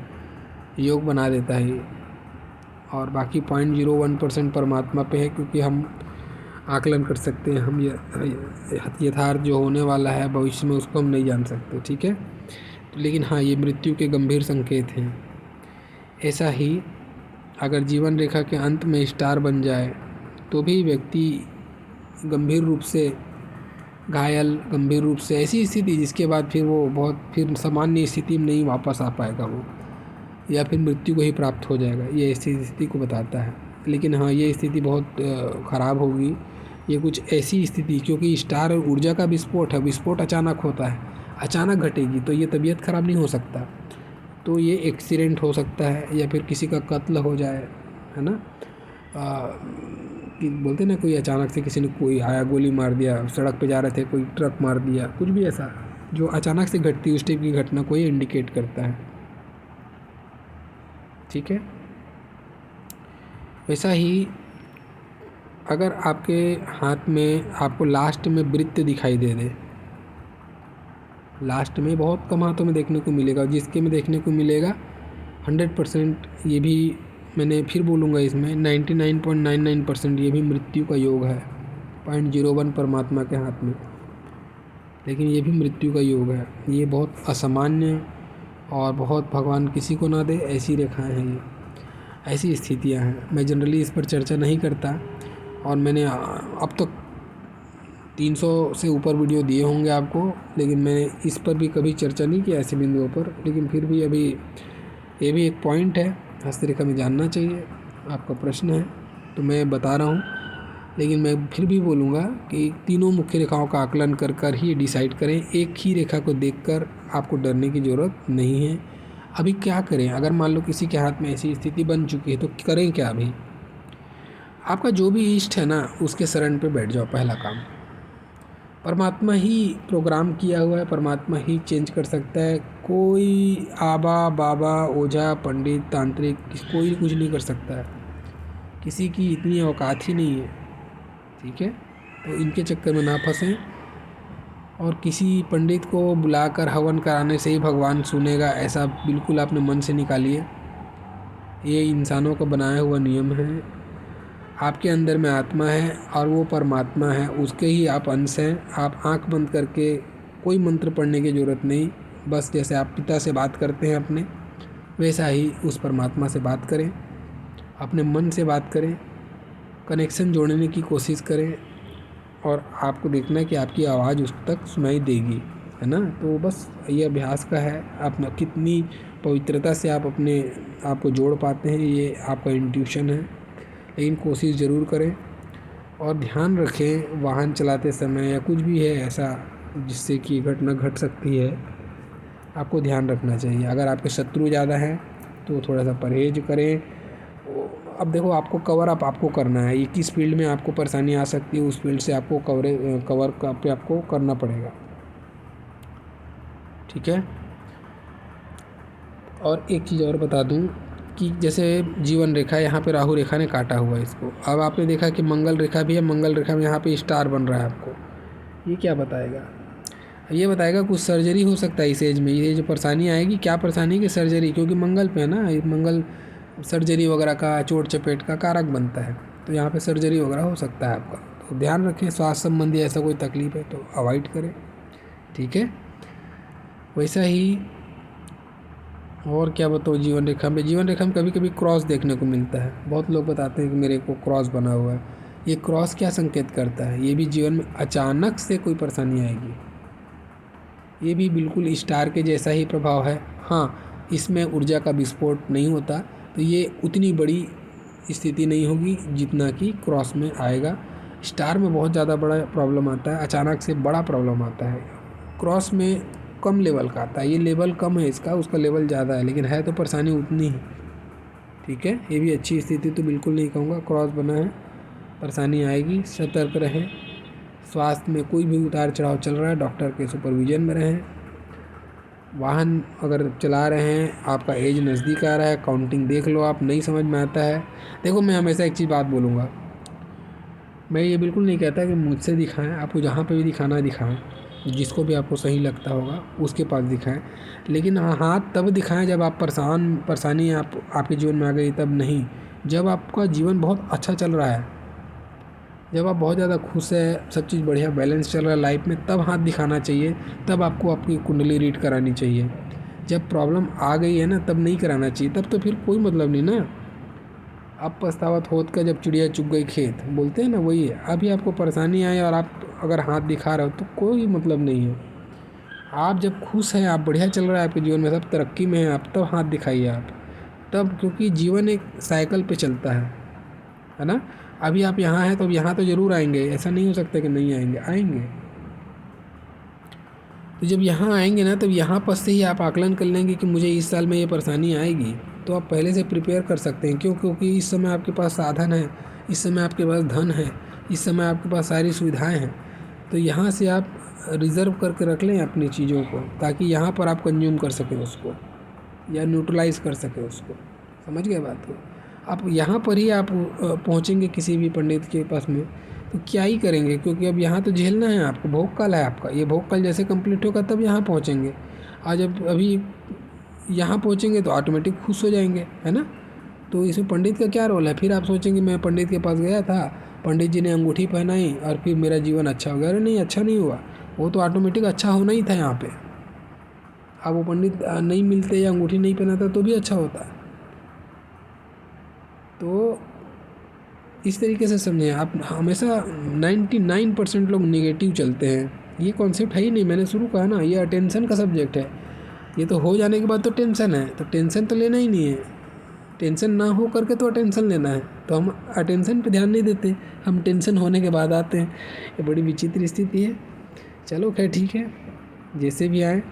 योग बना देता है, और बाकी 0.01% परमात्मा पे है, क्योंकि हम आकलन कर सकते हैं, हम यथार्थ जो होने वाला है भविष्य में उसको हम नहीं जान सकते, ठीक है। तो लेकिन हाँ, ये मृत्यु के गंभीर संकेत हैं। ऐसा ही अगर जीवन रेखा के अंत में स्टार बन जाए तो भी व्यक्ति गंभीर रूप से घायल, गंभीर रूप से ऐसी स्थिति जिसके बाद फिर वो बहुत फिर सामान्य स्थिति में नहीं वापस आ पाएगा वो, या फिर मृत्यु को ही प्राप्त हो जाएगा, ये ऐसी स्थिति को बताता है। लेकिन हाँ, ये स्थिति बहुत ख़राब होगी, ये कुछ ऐसी स्थिति, क्योंकि स्टार ऊर्जा का विस्फोट है, विस्फोट अचानक होता है, अचानक घटेगी, तो ये तबीयत ख़राब नहीं हो सकता, तो ये एक्सीडेंट हो सकता है, या फिर किसी का कत्ल हो जाए, है ना। कि बोलते ना, कोई अचानक से किसी ने कोई आया गोली मार दिया, सड़क पे जा रहे थे कोई ट्रक मार दिया, कुछ भी ऐसा जो अचानक से घटती है, उस टाइप की घटना को ये इंडिकेट करता है, ठीक है। वैसा ही अगर आपके हाथ में आपको लास्ट में वृत्त दिखाई दे दे, लास्ट में बहुत कम हाथों में देखने को मिलेगा, जिसके में देखने को मिलेगा 100% ये भी मैंने फिर बोलूँगा इसमें 99.99% ये भी मृत्यु का योग है। 0.01 परमात्मा के हाथ में, लेकिन ये भी मृत्यु का योग है। ये बहुत असामान्य और बहुत भगवान किसी को ना दे ऐसी रेखाएं हैं, ये ऐसी स्थितियां हैं। मैं जनरली इस पर चर्चा नहीं करता, और मैंने अब तक 300 से ऊपर वीडियो दिए होंगे आपको, लेकिन मैंने इस पर भी कभी चर्चा नहीं किया ऐसे बिंदुओं पर। लेकिन फिर भी अभी ये भी एक पॉइंट है, हस्तरेखा में जानना चाहिए। आपका प्रश्न है तो मैं बता रहा हूँ, लेकिन मैं फिर भी बोलूँगा कि तीनों मुख्य रेखाओं का आकलन कर कर ही डिसाइड करें। एक ही रेखा को देखकर आपको डरने की ज़रूरत नहीं है। अभी क्या करें, अगर मान लो किसी के हाथ में ऐसी स्थिति बन चुकी है तो करें क्या? अभी आपका जो भी इष्ट है ना, उसके शरण पे बैठ जाओ। पहला काम, परमात्मा ही प्रोग्राम किया हुआ है, परमात्मा ही चेंज कर सकता है। कोई आबा बाबा ओझा पंडित तांत्रिक कोई कुछ नहीं कर सकता है, किसी की इतनी औकात ही नहीं है। ठीक है, तो इनके चक्कर में ना फंसें, और किसी पंडित को बुलाकर हवन कराने से ही भगवान सुनेगा ऐसा बिल्कुल अपने मन से निकालिए। ये इंसानों का बनाया हुआ नियम है। आपके अंदर में आत्मा है और वो परमात्मा है, उसके ही आप अंश हैं। आप आंख बंद करके कोई मंत्र पढ़ने की ज़रूरत नहीं, बस जैसे आप पिता से बात करते हैं अपने, वैसा ही उस परमात्मा से बात करें, अपने मन से बात करें, कनेक्शन जोड़ने की कोशिश करें, और आपको देखना है कि आपकी आवाज़ उस तक सुनाई देगी, है ना। तो बस ये अभ्यास का है, आप कितनी पवित्रता से आप अपने आप को जोड़ पाते हैं, ये आपका इंट्यूशन है। लेकिन कोशिश ज़रूर करें, और ध्यान रखें वाहन चलाते समय या कुछ भी है ऐसा जिससे कि घटना घट सकती है, आपको ध्यान रखना चाहिए। अगर आपके शत्रु ज़्यादा हैं तो थोड़ा सा परहेज करें। अब देखो, आपको कवर अप आपको करना है, ये किस फील्ड में आपको परेशानी आ सकती है उस फील्ड से आपको कवर पे आपको करना पड़ेगा। ठीक है, और एक चीज़ और बता दूं कि जैसे जीवन रेखा, यहाँ पे राहु रेखा ने काटा हुआ है इसको। अब आपने देखा कि मंगल रेखा भी है, मंगल रेखा में यहाँ पे स्टार बन रहा है आपको। ये क्या बताएगा? ये बताएगा कुछ सर्जरी हो सकता है इस एज में। ये जो परेशानी आएगी, क्या परेशानी की सर्जरी, क्योंकि मंगल पे है ना, मंगल सर्जरी वगैरह का, चोट चपेट का कारक बनता है, तो यहाँ पे सर्जरी वगैरह हो सकता है आपका। तो ध्यान रखें, स्वास्थ्य संबंधी ऐसा कोई तकलीफ है तो अवॉइड करें। ठीक है, वैसा ही और क्या बताओ, जीवन रेखा में, जीवन रेखा में कभी कभी क्रॉस देखने को मिलता है। बहुत लोग बताते हैं कि मेरे को क्रॉस बना हुआ है। ये क्रॉस क्या संकेत करता है? ये भी जीवन में अचानक से कोई परेशानी आएगी, ये भी बिल्कुल स्टार के जैसा ही प्रभाव है। हाँ, इसमें ऊर्जा का विस्फोट नहीं होता, तो ये उतनी बड़ी स्थिति नहीं होगी जितना कि क्रॉस में आएगा। स्टार में बहुत ज़्यादा बड़ा प्रॉब्लम आता है, अचानक से बड़ा प्रॉब्लम आता है। क्रॉस में कम लेवल का आता है, ये लेवल कम है इसका, उसका लेवल ज़्यादा है, लेकिन है तो परेशानी उतनी ही। ठीक है, ये भी अच्छी स्थिति तो बिल्कुल नहीं कहूँगा। क्रॉस बना है, परेशानी आएगी, सतर्क रहें। स्वास्थ्य में कोई भी उतार चढ़ाव चल रहा है, डॉक्टर के सुपरविजन में रहें। वाहन अगर चला रहे हैं, आपका एज नज़दीक आ रहा है, काउंटिंग देख लो आप, नहीं समझ में आता है। देखो, मैं हमेशा एक चीज़ बात बोलूँगा, मैं ये बिल्कुल नहीं कहता कि मुझसे दिखाएं, आपको जहाँ पे भी दिखाना है दिखाएं, जिसको भी आपको सही लगता होगा उसके पास दिखाएं। लेकिन हाथ तब दिखाएं जब आप परेशानी आपके जीवन में आ गई, तब नहीं। जब आपका जीवन बहुत अच्छा चल रहा है, जब आप बहुत ज़्यादा खुश है, सब चीज़ बढ़िया बैलेंस चल रहा है लाइफ में, तब हाथ दिखाना चाहिए, तब आपको आपकी कुंडली रीड करानी चाहिए। जब प्रॉब्लम आ गई है ना, तब नहीं कराना चाहिए, तब तो फिर कोई मतलब नहीं ना। अब पछतावत होत का जब चिड़िया चुग गई खेत, बोलते हैं ना, वही है। अभी आपको परेशानी आई और आप अगर हाथ दिखा रहे हो तो कोई मतलब नहीं है। आप जब खुश हैं, आप बढ़िया चल रहा है आपके जीवन में, सब तरक्की में है आप, तब हाथ दिखाइए आप, तब, क्योंकि जीवन एक साइकिल पे चलता है ना। अभी आप यहाँ हैं तो अब यहाँ तो ज़रूर आएंगे, ऐसा नहीं हो सकता कि नहीं आएंगे, आएंगे। तो जब यहाँ आएंगे ना, तब यहाँ पर से ही आप आकलन कर लेंगे कि मुझे इस साल में ये परेशानी आएगी, तो आप पहले से प्रिपेयर कर सकते हैं। क्यों? क्योंकि इस समय आपके पास साधन है, इस समय आपके पास धन है, इस समय आपके पास सारी सुविधाएं हैं। तो यहाँ से आप रिज़र्व करके रख लें अपनी चीज़ों को, ताकि यहाँ पर आप कंज्यूम कर सकें उसको, या न्यूट्रलाइज कर सकें उसको। समझ गए बात को? आप यहाँ पर ही आप पहुँचेंगे किसी भी पंडित के पास में तो क्या ही करेंगे, क्योंकि अब यहाँ तो झेलना है आपको, भोग काल है आपका। ये भोग काल जैसे कंप्लीट होगा तब यहाँ पहुँचेंगे। आज जब अभी यहाँ पहुँचेंगे तो ऑटोमेटिक खुश हो जाएंगे, है ना। तो इसमें पंडित का क्या रोल है? फिर आप सोचेंगे मैं पंडित के पास गया था, पंडित जी ने अंगूठी पहनाई और फिर मेरा जीवन अच्छा हो गया। अरे नहीं, अच्छा नहीं हुआ, वो तो ऑटोमेटिक अच्छा होना ही था यहाँ पे। अब वो पंडित नहीं मिलते या अंगूठी नहीं पहनाता तो भी अच्छा होता। तो इस तरीके से समझें आप। हमेशा 99% लोग नेगेटिव चलते हैं। ये कॉन्सेप्ट है ही नहीं। मैंने शुरू कहा ना, ये अटेंशन का सब्जेक्ट है। ये तो हो जाने के बाद तो टेंशन है, तो टेंशन तो लेना ही नहीं है। टेंशन ना हो करके तो अटेंशन लेना है, तो हम अटेंशन पे ध्यान नहीं देते, हम टेंशन होने के बाद आते हैं। ये बड़ी विचित्र स्थिति है। चलो खैर ठीक है, जैसे भी आए,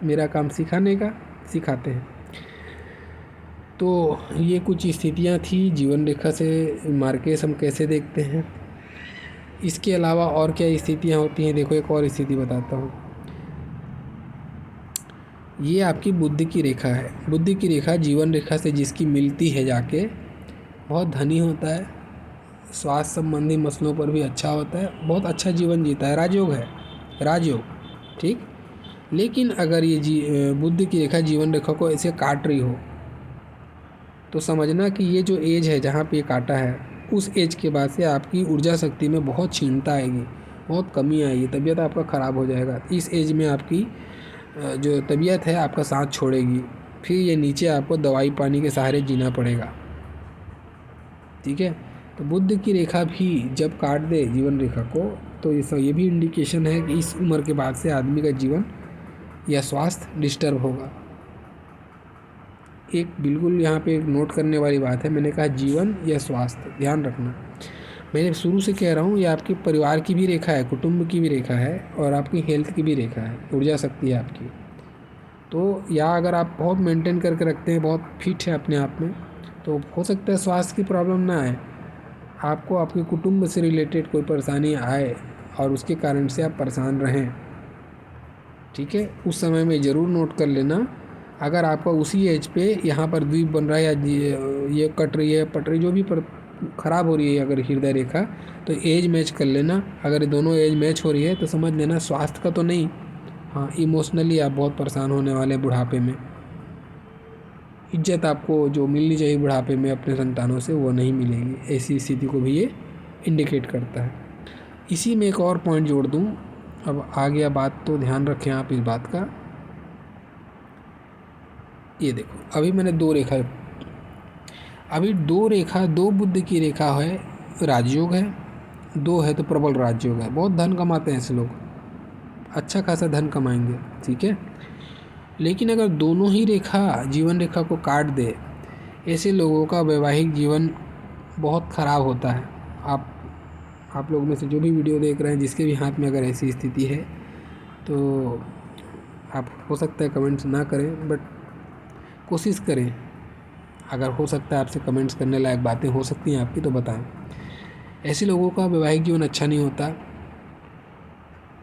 मेरा काम सिखाने का, सिखाते हैं। तो ये कुछ स्थितियाँ थी जीवन रेखा से मार्केस हम कैसे देखते हैं। इसके अलावा और क्या स्थितियाँ होती हैं, देखो एक और स्थिति बताता हूँ। ये आपकी बुद्धि की रेखा है। बुद्धि की रेखा जीवन रेखा से जिसकी मिलती है जाके, बहुत धनी होता है, स्वास्थ्य संबंधी मसलों पर भी अच्छा होता है, बहुत अच्छा जीवन जीता है, राजयोग है, राजयोग, ठीक। लेकिन अगर ये बुद्धि की रेखा जीवन रेखा को ऐसे काट रही हो, तो समझना कि ये जो एज है जहाँ पे ये काटा है, उस एज के बाद से आपकी ऊर्जा शक्ति में बहुत क्षीणता आएगी, बहुत कमी आएगी, तबीयत आपका ख़राब हो जाएगा। इस एज में आपकी जो तबीयत है आपका साथ छोड़ेगी, फिर ये नीचे आपको दवाई पानी के सहारे जीना पड़ेगा, ठीक है। तो बुध की रेखा भी जब काट दे जीवन रेखा को, तो ये भी इंडिकेशन है कि इस उम्र के बाद से आदमी का जीवन या स्वास्थ्य डिस्टर्ब होगा। एक बिल्कुल यहाँ पे एक नोट करने वाली बात है, मैंने कहा जीवन या स्वास्थ्य, ध्यान रखना। मैंने शुरू से कह रहा हूँ ये आपके परिवार की भी रेखा है, कुटुंब की भी रेखा है, और आपकी हेल्थ की भी रेखा है, ऊर्जा शक्ति है आपकी। तो या अगर आप बहुत मेंटेन करके रखते हैं, बहुत फिट है अपने आप में, तो हो सकता है स्वास्थ्य की प्रॉब्लम ना आए, आपको आपके कुटुंब से रिलेटेड कोई परेशानी आए और उसके कारण से आप परेशान रहें, ठीक है। उस समय में ज़रूर नोट कर लेना। अगर आपका उसी एज पे यहाँ पर द्वीप बन रहा है या ये कट रही है, पट रही, जो भी ख़राब हो रही है अगर हृदय रेखा, तो एज मैच कर लेना। अगर दोनों एज मैच हो रही है तो समझ लेना स्वास्थ्य का तो नहीं, हाँ इमोशनली आप बहुत परेशान होने वाले बुढ़ापे में। इज्जत आपको जो मिलनी चाहिए बुढ़ापे में अपने संतानों से, वो नहीं मिलेगी। ऐसी स्थिति को भी ये इंडिकेट करता है। इसी में एक और पॉइंट जोड़ दूँ, अब आ गया बात, तो ध्यान रखें आप इस बात का। ये देखो, अभी मैंने दो रेखा, दो बुध की रेखा है, राजयोग है, दो है तो प्रबल राजयोग है। बहुत धन कमाते हैं ऐसे लोग, अच्छा खासा धन कमाएंगे, ठीक है। लेकिन अगर दोनों ही रेखा जीवन रेखा को काट दे, ऐसे लोगों का वैवाहिक जीवन बहुत ख़राब होता है। आप लोग में से जो भी वीडियो देख रहे हैं, जिसके भी हाथ में अगर ऐसी स्थिति है, तो आप हो सकता है कमेंट्स ना करें, बट कोशिश करें। अगर हो सकता है आपसे कमेंट्स करने लायक बातें हो सकती हैं आपकी, तो बताएं। ऐसे लोगों का वैवाहिक जीवन अच्छा नहीं होता।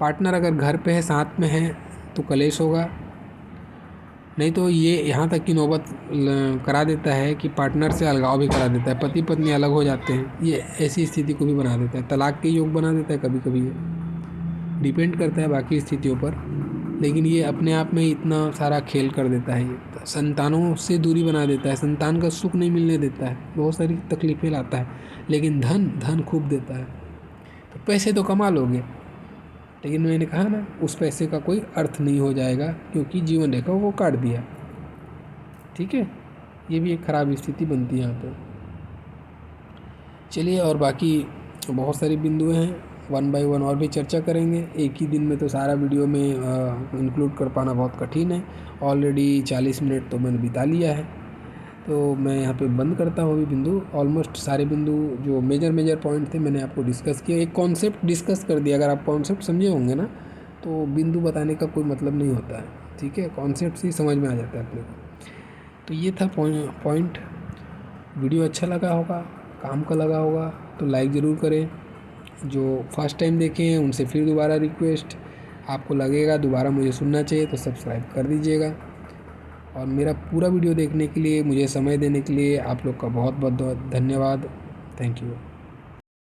पार्टनर अगर घर पे है, साथ में है, तो कलेश होगा, नहीं तो ये यहाँ तक की नौबत करा देता है कि पार्टनर से अलगाव भी करा देता है, पति पत्नी अलग हो जाते हैं। ये ऐसी स्थिति को भी बना देता है, तलाक के योग बना देता है कभी कभी। ये डिपेंड करता है बाकी स्थितियों पर, लेकिन ये अपने आप में इतना सारा खेल कर देता है। ये संतानों से दूरी बना देता है, संतान का सुख नहीं मिलने देता है, बहुत सारी तकलीफ़ें लाता है। लेकिन धन खूब देता है। तो पैसे तो कमा लोगे, लेकिन मैंने कहा ना, उस पैसे का कोई अर्थ नहीं हो जाएगा, क्योंकि जीवन रेखा वो काट दिया, ठीक है। ये भी एक ख़राब स्थिति बनती है यहाँ पर। चलिए, और बाकी बहुत सारी बिंदुएं हैं, 1 बाय 1 और भी चर्चा करेंगे। एक ही दिन में तो सारा वीडियो में इंक्लूड कर पाना बहुत कठिन है। ऑलरेडी 40 मिनट तो मैंने बिता लिया है, तो मैं यहाँ पे बंद करता हूँ अभी बिंदु। ऑलमोस्ट सारे बिंदु जो मेजर पॉइंट थे मैंने आपको डिस्कस किया, एक कॉन्सेप्ट डिस्कस कर दिया। अगर आप कॉन्सेप्ट समझे होंगे ना, तो बिंदु बताने का कोई मतलब नहीं होता है, ठीक है। कॉन्सेप्ट ही समझ में आ जाता है अपने को। तो ये था पॉइंट। वीडियो अच्छा लगा होगा, काम का लगा होगा, तो लाइक ज़रूर करें। जो फर्स्ट टाइम देखे हैं उनसे फिर दोबारा रिक्वेस्ट, आपको लगेगा दोबारा मुझे सुनना चाहिए तो सब्सक्राइब कर दीजिएगा। और मेरा पूरा वीडियो देखने के लिए, मुझे समय देने के लिए आप लोग का बहुत बहुत धन्यवाद। Thank you.